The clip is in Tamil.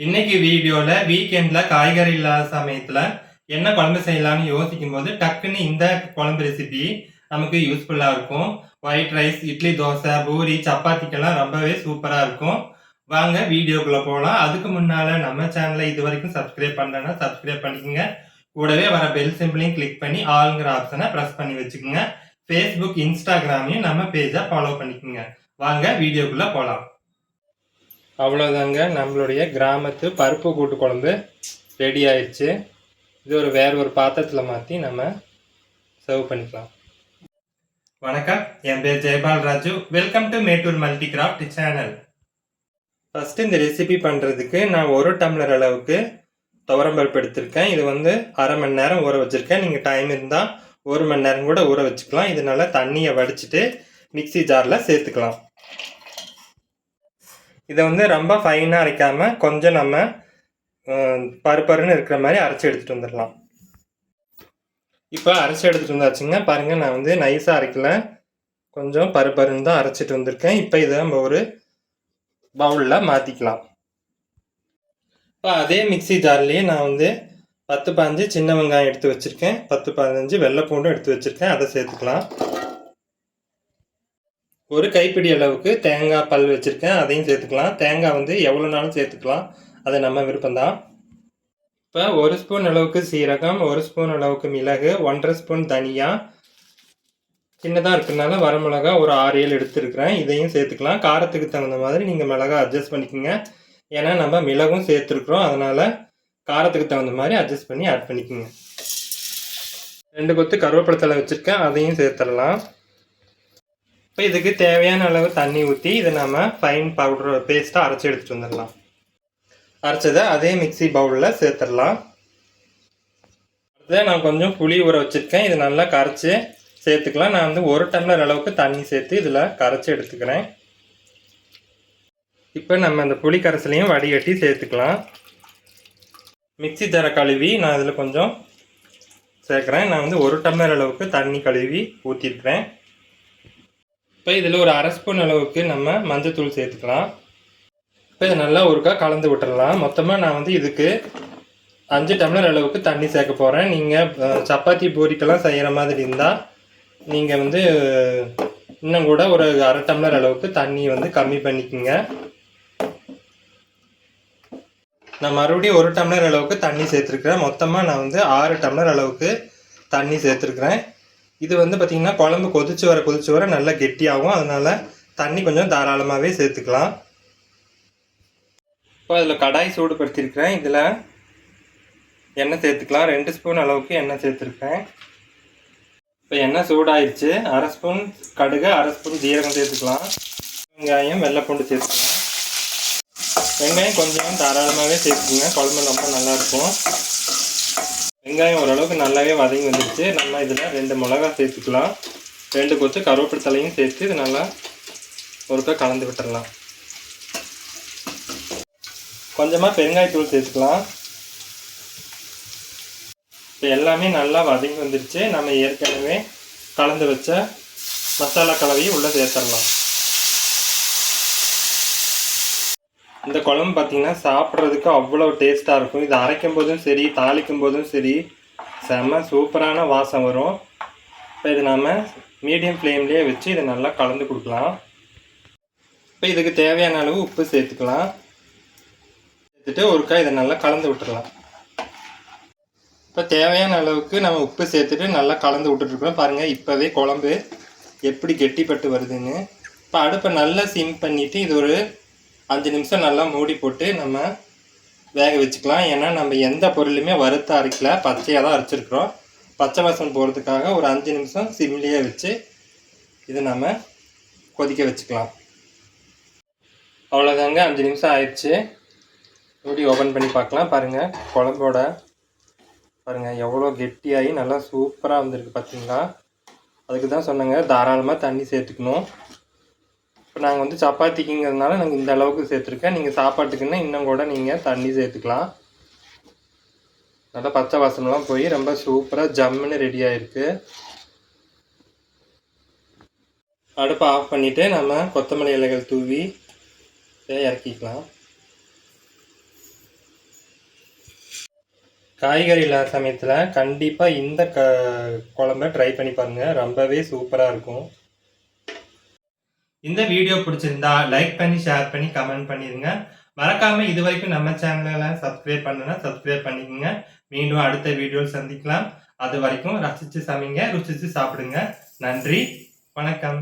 இன்னைக்கு வீடியோல வீக்கெண்ட்ல காய்கறி இல்லாத சமயத்துல என்ன குழம்பு செய்யலாம்னு யோசிக்கும் போது டக்குன்னு இந்த குழம்பு ரெசிபி நமக்கு யூஸ்ஃபுல்லா இருக்கும். ஒயிட் ரைஸ், இட்லி, தோசை, பூரி, சப்பாத்திக்கெல்லாம் ரொம்பவே சூப்பரா இருக்கும். வாங்க வீடியோக்குள்ள போகலாம். அதுக்கு முன்னால நம்ம சேனலை இது வரைக்கும் சப்ஸ்கிரைப் பண்ணலன்னா சப்ஸ்கிரைப் பண்ணிக்கோங்க. கூடவே வர பெல் சிம்பிளையும் கிளிக் பண்ணி ஆளுங்கிற ஆப்ஷனை ப்ரெஸ் பண்ணி வச்சுக்கோங்க. ஃபேஸ்புக், இன்ஸ்டாகிராமையும் நம்ம பேஜை ஃபாலோ பண்ணிக்கோங்க. வாங்க வீடியோக்குள்ள போகலாம். அவ்வளோதாங்க, நம்மளுடைய கிராமத்து பருப்பு கூட்டு குழம்பு ரெடி ஆயிடுச்சு. இது வேற ஒரு பாத்திரத்தில் மாற்றி நம்ம சர்வ் பண்ணிக்கலாம். வணக்கம், என் பேர் Jayapal Raju. Welcome to Mettur multi craft channel. First இந்த ரெசிபி பண்ணுறதுக்கு நான் 1 டம்ளர் அளவுக்கு துவரம்பருப்பு எடுத்திருக்கேன். இது அரை மணி நேரம் ஊற வச்சுருக்கேன். நீங்கள் டைம் இருந்தால் 1 மணி நேரம் கூட ஊற வச்சுக்கலாம். இது நல்லா தண்ணியை வடிச்சிட்டு மிக்சி ஜாரில் சேர்த்துக்கலாம். இதை ரொம்ப ஃபைனாக அரைக்காமல் கொஞ்சம் நம்ம பருப்பருன்னு இருக்கிற மாதிரி அரைச்சி எடுத்துகிட்டு வந்துடலாம். இப்போ அரைச்சி எடுத்துகிட்டு வந்தாச்சுங்க. பாருங்கள், நான் நைஸாக அரைக்கல, கொஞ்சம் பருப்பருன்னு தான் அரைச்சிட்டு வந்திருக்கேன். இப்போ இதை நம்ம ஒரு பவுலில் மாற்றிக்கலாம். இப்போ அதே மிக்சி ஜார்லேயே நான் 10-15 சின்ன வெங்காயம் எடுத்து வச்சுருக்கேன். 10-15 வெள்ளைப்பூண்டும் எடுத்து வச்சுருக்கேன். அதை சேர்த்துக்கலாம். ஒரு கைப்பிடி அளவுக்கு தேங்காய் பல் வச்சுருக்கேன், அதையும் சேர்த்துக்கலாம். தேங்காய் எவ்வளோ நாளும் சேர்த்துக்கலாம், அது நம்ம விருப்பம்தான். இப்போ 1 ஸ்பூன் அளவுக்கு சீரகம், 1 ஸ்பூன் அளவுக்கு மிளகு, 1.5 ஸ்பூன் தனியா, சின்னதாக இருக்கிறதுனால வரமிளகா ஒரு 6-7 எடுத்துருக்கிறேன். இதையும் சேர்த்துக்கலாம். காரத்துக்கு தகுந்த மாதிரி நீங்கள் மிளகா அட்ஜஸ்ட் பண்ணிக்கோங்க. ஏன்னா நம்ம மிளகும் சேர்த்துருக்குறோம், அதனால் காரத்துக்கு தகுந்த மாதிரி அட்ஜஸ்ட் பண்ணி ஆட் பண்ணிக்கோங்க. 2 கொத்து கருவேப்பிலை தழை வச்சுருக்கேன், அதையும் சேர்த்துடலாம். இப்போ இதுக்கு தேவையான அளவு தண்ணி ஊற்றி இதை நம்ம ஃபைன் பவுடர் பேஸ்ட்டாக அரைச்சி எடுத்துகிட்டு வந்துடலாம். அரைச்சதை அதே மிக்சி பவுலில் சேர்த்துடலாம். அடுத்தது நான் கொஞ்சம் புளி ஊற வச்சுருக்கேன். இது நல்லா கரைச்சி சேர்த்துக்கலாம். நான் 1 டம்ளர் அளவுக்கு தண்ணி சேர்த்து இதில் கரைச்சி எடுத்துக்கிறேன். இப்போ நம்ம அந்த புளி கரைசலையும் வடிகட்டி சேர்த்துக்கலாம். மிக்சி ஜாரை கழுவி நான் இதில் கொஞ்சம் சேர்க்குறேன். நான் 1 டம்ளர் அளவுக்கு தண்ணி கழுவி ஊற்றிருக்கிறேன். இப்போ இதில் ஒரு 1/2 ஸ்பூன் அளவுக்கு நம்ம மஞ்சத்தூள் சேர்த்துக்கலாம். இப்போ இதை நல்லா ஒருக்கா கலந்து விட்டுடலாம். மொத்தமாக நான் இதுக்கு 5 டம்ளர் அளவுக்கு தண்ணி சேர்க்க போகிறேன். நீங்கள் சப்பாத்தி பூரிக்கெல்லாம் செய்கிற மாதிரி இருந்தால் நீங்கள் இன்னும் கூட ஒரு 1/2 டம்ளர் அளவுக்கு தண்ணி கம்மி பண்ணிக்கோங்க. நான் மறுபடியும் 1 டம்ளர் அளவுக்கு தண்ணி சேர்த்துருக்குறேன். மொத்தமாக நான் 6 டம்ளர் அளவுக்கு தண்ணி சேர்த்துருக்குறேன். இது பார்த்திங்கன்னா குழம்பு கொதிச்சு வர நல்லா கெட்டியாகும். அதனால் தண்ணி கொஞ்சம் தாராளமாகவே சேர்த்துக்கலாம். இப்போ அதில் கடாய் சூடுபடுத்தியிருக்கிறேன். இதில் எண்ணெய் சேர்த்துக்கலாம். 2 ஸ்பூன் அளவுக்கு எண்ணெய் சேர்த்துருக்கேன். இப்போ எண்ணெய் சூடாயிடுச்சு. 1/2 ஸ்பூன் கடுகு, 1/2 ஸ்பூன் ஜீரகம் சேர்த்துக்கலாம். வெங்காயம், வெள்ளைப்பூண்டு சேர்த்துக்கலாம். வெங்காயம் கொஞ்சம் தாராளமாகவே சேர்த்துக்குங்க, குழம்பு ரொம்ப நல்லாயிருக்கும். வெங்காயம் ஓரளவுக்கு நல்லாவே வதங்கி வந்துடுச்சு. நம்ம இதில் 2 மிளகா சேர்த்துக்கலாம். 2 கொத்து கருவேப்பிலை தலையும் சேர்த்து இது நல்லா ஒருக்கா கலந்து விட்டுடலாம். கொஞ்சமாக பெருங்காயத்தூள் சேர்த்துக்கலாம். இப்போ எல்லாமே நல்லா வதங்கி வந்துடுச்சு. நம்ம ஏற்கனவே கலந்து வச்ச மசாலா கலவையும் உள்ளே சேர்த்துடலாம். இந்த குழம்பு பார்த்திங்கன்னா சாப்பிட்றதுக்கு அவ்வளோ டேஸ்ட்டாக இருக்கும். இது அரைக்கும் போதும் சரி, தாளிக்கும் போதும் சரி, செம்ம சூப்பரான வாசம் வரும். இப்போ இது நம்ம மீடியம் ஃப்ளேம்லேயே வச்சு இதை நல்லா கலந்து கொடுக்கலாம். இப்போ இதுக்கு தேவையான அளவு உப்பு சேர்த்துக்கலாம். சேர்த்துட்டு ஒருக்கா இதை நல்லா கலந்து விட்டுடலாம். இப்போ தேவையான அளவுக்கு நம்ம உப்பு சேர்த்துட்டு நல்லா கலந்து விட்டுட்ருக்கோம். பாருங்கள், இப்போவே குழம்பு எப்படி கெட்டிப்பட்டு வருதுன்னு. இப்போ அடுப்பை நல்லா சிம் பண்ணிவிட்டு இது ஒரு 5 நிமிஷம் நல்லா மூடி போட்டு நம்ம வேக வச்சுக்கலாம். ஏன்னா நம்ம எந்த பொருளுமே வறுத்து அரைக்கல, பச்சையாக தான் அரைச்சிருக்கிறோம். பச்சை வாசம் போகிறதுக்காக ஒரு 5 நிமிஷம் சிம்லேயே வச்சு இதை நம்ம கொதிக்க வச்சுக்கலாம். அவ்வளோதாங்க, 5 நிமிஷம் ஆயிடுச்சு. மூடி ஓப்பன் பண்ணி பார்க்கலாம். பாருங்கள், குழம்போட பாருங்கள் எவ்வளோ கெட்டியாகி நல்லா சூப்பராக வந்திருக்கு பார்த்தீங்களா. அதுக்கு தான் சொன்னேங்க, தாராளமாக தண்ணி சேர்த்துக்கணும். இப்போ நாங்கள் சப்பாத்திக்குங்கிறதுனால நாங்கள் இந்த அளவுக்கு சேர்த்துருக்கேன். நீங்கள் சாப்பாட்டுக்குன்னா இன்னும் கூட நீங்கள் தண்ணி சேர்த்துக்கலாம். நல்லா பச்சை வாசனெலாம் போய் ரொம்ப சூப்பராக ஜம்முன்னு ரெடி ஆகிருக்கு. அடுப்பை ஆஃப் பண்ணிவிட்டு நம்ம கொத்தமல்லி இலைகள் தூவி இறக்கிக்கலாம். காய்கறி இல்லாத சமயத்தில் கண்டிப்பாக இந்த குழம்ப ட்ரை பண்ணி பாருங்க, ரொம்பவே சூப்பராக இருக்கும். இந்த வீடியோ பிடிச்சிருந்தா லைக் பண்ணி, ஷேர் பண்ணி, கமெண்ட் பண்ணிடுங்க. மறக்காம இது வரைக்கும் நம்ம சேனலை சப்ஸ்கிரைப் பண்ணனா சப்ஸ்கிரைப் பண்ணிக்கோங்க. மீண்டும் அடுத்த வீடியோவில் சந்திக்கலாம். அது வரைக்கும் ரசிச்சு சமைங்க, ருசிச்சு சாப்பிடுங்க. நன்றி, வணக்கம்.